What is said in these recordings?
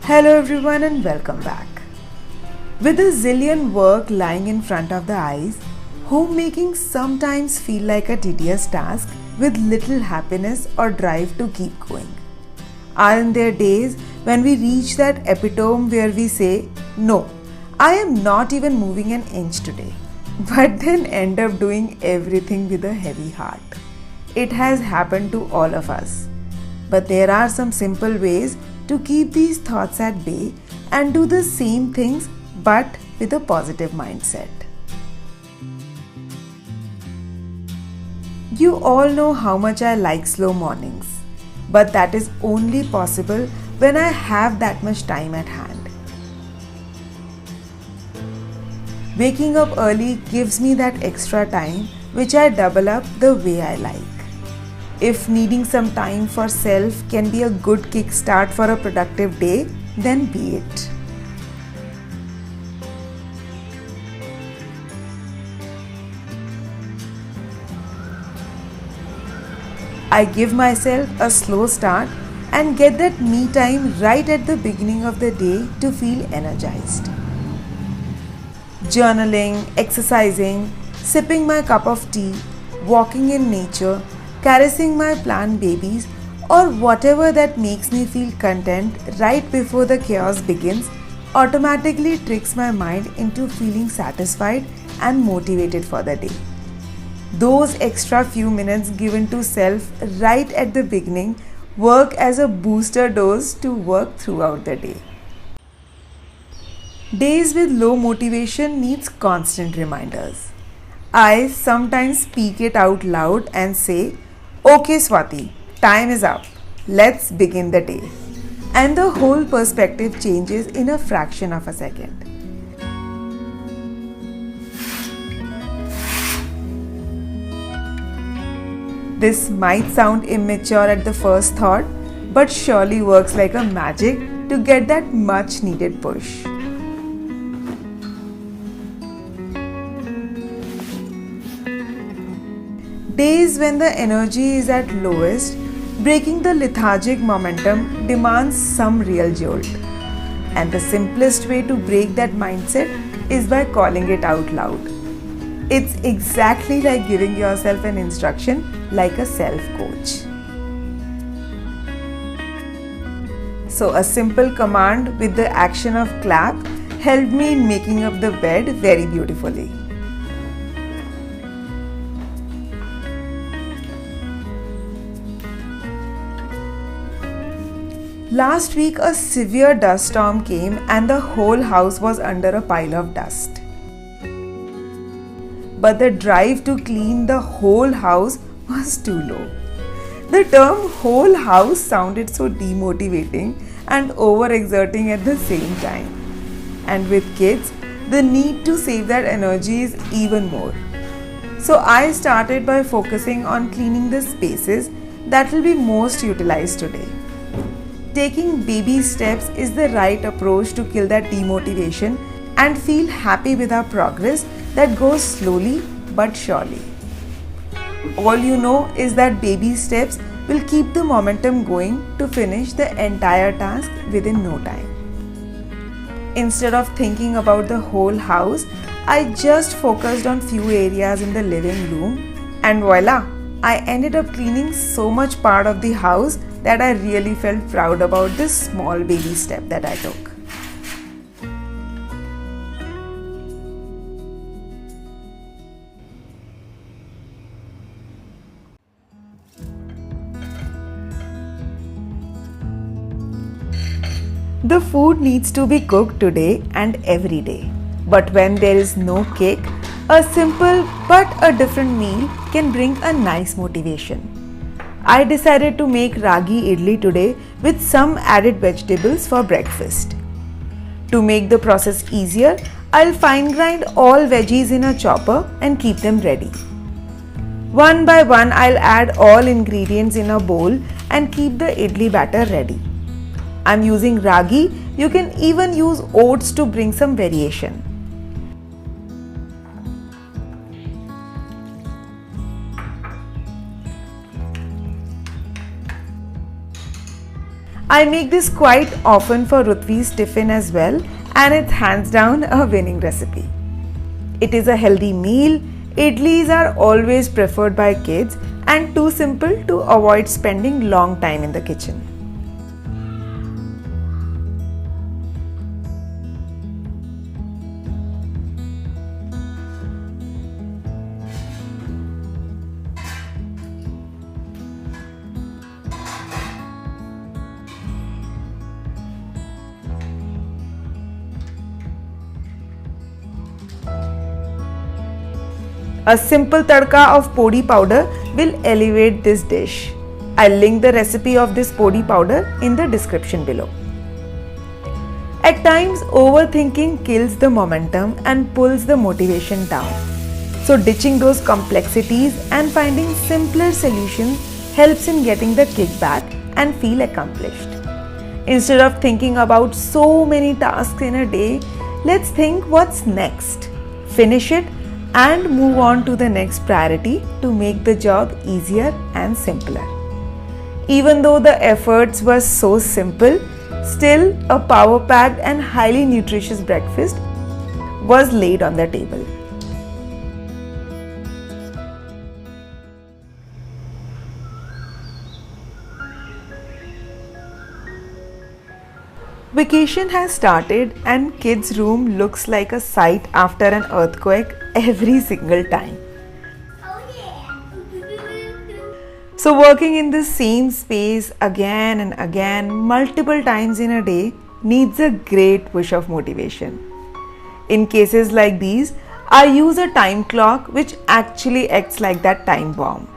Hello everyone and welcome back. With a zillion work lying in front of the eyes, homemaking sometimes feel like a tedious task with little happiness or drive to keep going. Aren't there days when we reach that epitome where we say, no, I am not even moving an inch today, but then end up doing everything with a heavy heart? It has happened to all of us. But there are some simple ways to keep these thoughts at bay and do the same things but with a positive mindset. You all know how much I like slow mornings, but that is only possible when I have that much time at hand. Waking up early gives me that extra time which I double up the way I like. If needing some time for self can be a good kickstart for a productive day, then be it. I give myself a slow start and get that me time right at the beginning of the day to feel energized. Journaling, exercising, sipping my cup of tea, walking in nature, caressing my plant babies, or whatever that makes me feel content right before the chaos begins automatically tricks my mind into feeling satisfied and motivated for the day. Those extra few minutes given to self right at the beginning work as a booster dose to work throughout the day. Days with low motivation needs constant reminders. I sometimes speak it out loud and say, "Okay Swati, time is up. Let's begin the day." And the whole perspective changes in a fraction of a second. This might sound immature at the first thought, but surely works like a magic to get that much needed push. Days when the energy is at lowest, breaking the lethargic momentum demands some real jolt. And the simplest way to break that mindset is by calling it out loud. It's exactly like giving yourself an instruction like a self-coach. So a simple command with the action of clap helped me in making up the bed very beautifully. Last week a severe dust storm came and the whole house was under a pile of dust. But the drive to clean the whole house was too low. The term whole house sounded so demotivating and overexerting at the same time. And with kids, the need to save that energy is even more. So I started by focusing on cleaning the spaces that will be most utilized today. Taking baby steps is the right approach to kill that demotivation and feel happy with our progress that goes slowly but surely. All you know is that baby steps will keep the momentum going to finish the entire task within no time. Instead of thinking about the whole house, I just focused on few areas in the living room and voila, I ended up cleaning so much part of the house that I really felt proud about this small baby step that I took. The food needs to be cooked today and every day. But when there is no kick, a simple but a different meal can bring a nice motivation. I decided to make Ragi idli today with some added vegetables for breakfast. To make the process easier, I'll fine grind all veggies in a chopper and keep them ready. One by one, I'll add all ingredients in a bowl and keep the idli batter ready. I'm using Ragi. You can even use oats to bring some variation. I make this quite often for Rutvi's tiffin as well, and it's hands down a winning recipe. It is a healthy meal. Idlis are always preferred by kids and too simple to avoid spending long time in the kitchen. A simple tadka of podi powder will elevate this dish. I'll link the recipe of this podi powder in the description below. At times, overthinking kills the momentum and pulls the motivation down. So ditching those complexities and finding simpler solutions helps in getting the kickback and feel accomplished. Instead of thinking about so many tasks in a day, let's think what's next. Finish it and move on to the next priority to make the job easier and simpler. Even though the efforts were so simple, still a power-packed and highly nutritious breakfast was laid on the table. Vacation has started and kids' room looks like a sight after an earthquake every single time. So working in the same space again and again multiple times in a day needs a great push of motivation. In cases like these, I use a time clock which actually acts like that time bomb.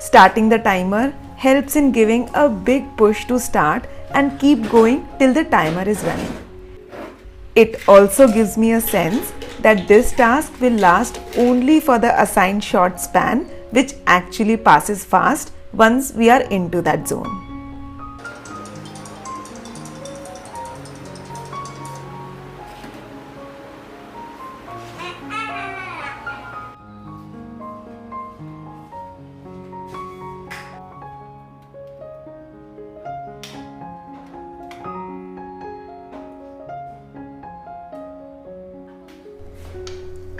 Starting the timer helps in giving a big push to start and keep going till the timer is running. It also gives me a sense that this task will last only for the assigned short span, which actually passes fast once we are into that zone.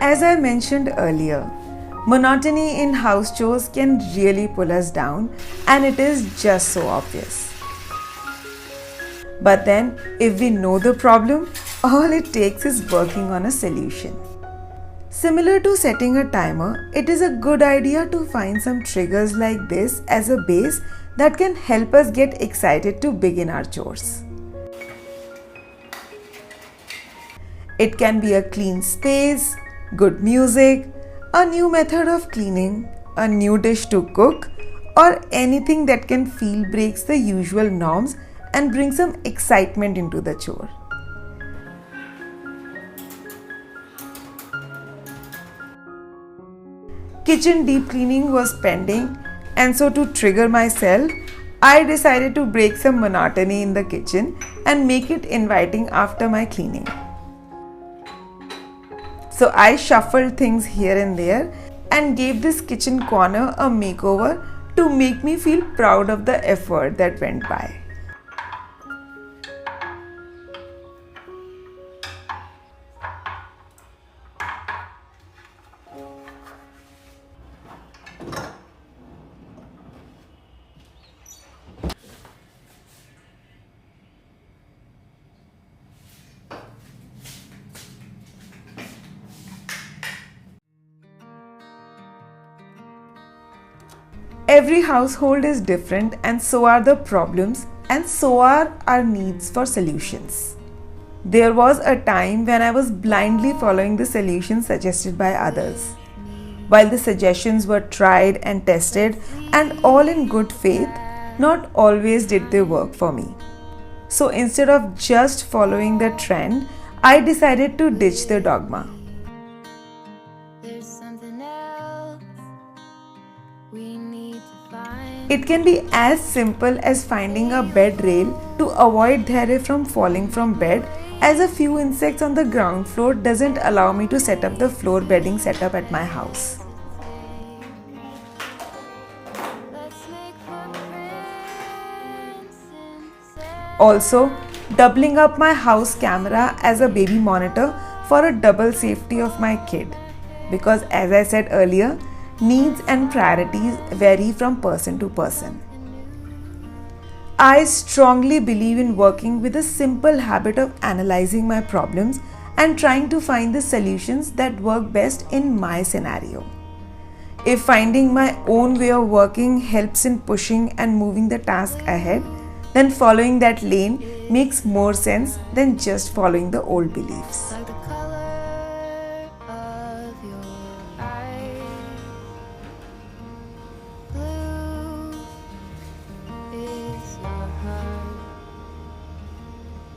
As I mentioned earlier, monotony in house chores can really pull us down, and it is just so obvious. But then, if we know the problem, all it takes is working on a solution. Similar to setting a timer, it is a good idea to find some triggers like this as a base that can help us get excited to begin our chores. It can be a clean space, good music, a new method of cleaning, a new dish to cook, or anything that can feel breaks the usual norms and brings some excitement into the chore. Kitchen deep cleaning was pending, and so to trigger myself, I decided to break some monotony in the kitchen and make it inviting after my cleaning. So I shuffled things here and there and gave this kitchen corner a makeover to make me feel proud of the effort that went by. Every household is different, and so are the problems, and so are our needs for solutions. There was a time when I was blindly following the solutions suggested by others. While the suggestions were tried and tested and all in good faith, not always did they work for me. So instead of just following the trend, I decided to ditch the dogma. It can be as simple as finding a bed rail to avoid Dharya from falling from bed, as a few insects on the ground floor doesn't allow me to set up the floor bedding setup at my house. Also, doubling up my house camera as a baby monitor for a double safety of my kid. Because as I said earlier, needs and priorities vary from person to person. I strongly believe in working with a simple habit of analyzing my problems and trying to find the solutions that work best in my scenario. If finding my own way of working helps in pushing and moving the task ahead, then following that lane makes more sense than just following the old beliefs. Like the color of your eyes, blue is your heart.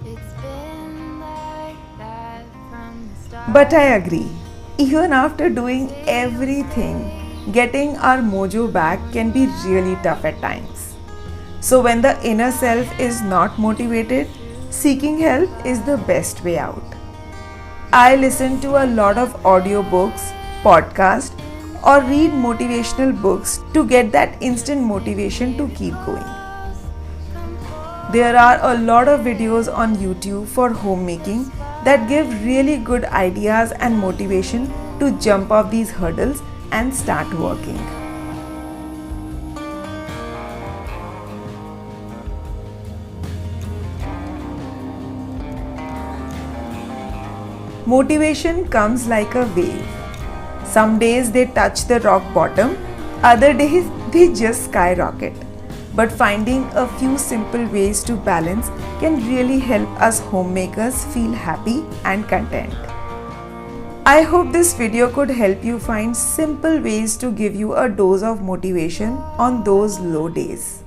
It's been like that from the start. But I agree, even after doing everything, getting our mojo back can be really tough at times. So when the inner self is not motivated, seeking help is the best way out. I listen to a lot of audiobooks, podcasts, or read motivational books to get that instant motivation to keep going. There are a lot of videos on YouTube for homemaking that give really good ideas and motivation to jump off these hurdles and start working. Motivation comes like a wave. Some days they touch the rock bottom, other days they just skyrocket. But finding a few simple ways to balance can really help us homemakers feel happy and content. I hope this video could help you find simple ways to give you a dose of motivation on those low days.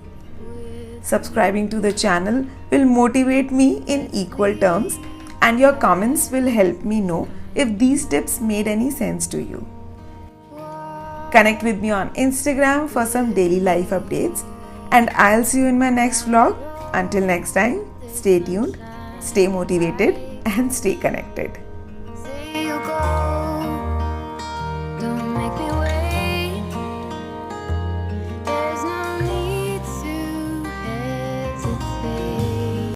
Subscribing to the channel will motivate me in equal terms, and your comments will help me know if these tips made any sense to you. Connect with me on Instagram for some daily life updates, and I'll see you in my next vlog. Until next time, stay tuned, stay motivated, and stay connected.